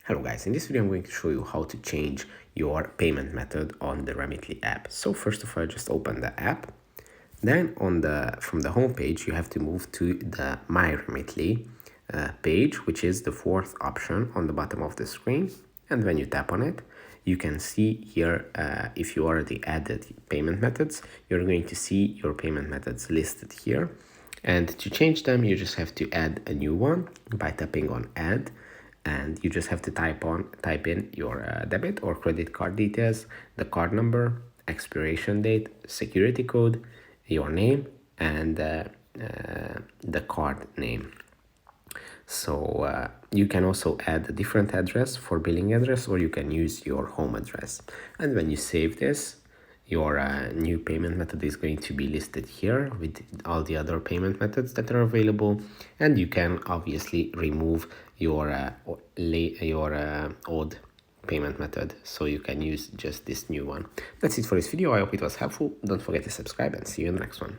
Hello guys, in this video I'm going to show you how to change your payment method on the Remitly app. So first of all, just open the app. Then from the home page, you have to move to the My Remitly page, which is the fourth option on the bottom of the screen. And when you tap on it, you can see here if you already added payment methods, you're going to see your payment methods listed here. And to change them, you just have to add a new one by tapping on Add, and you just have to type in your debit or credit card details, the card number, expiration date, security code, your name, and the card name. So you can also add a different address for billing address, or you can use your home address. And when you save this, your new payment method is going to be listed here with all the other payment methods that are available, and you can obviously remove your old payment method, so you can use just this new one. That's it for this video. I hope it was helpful. Don't forget to subscribe, and see you in the next one.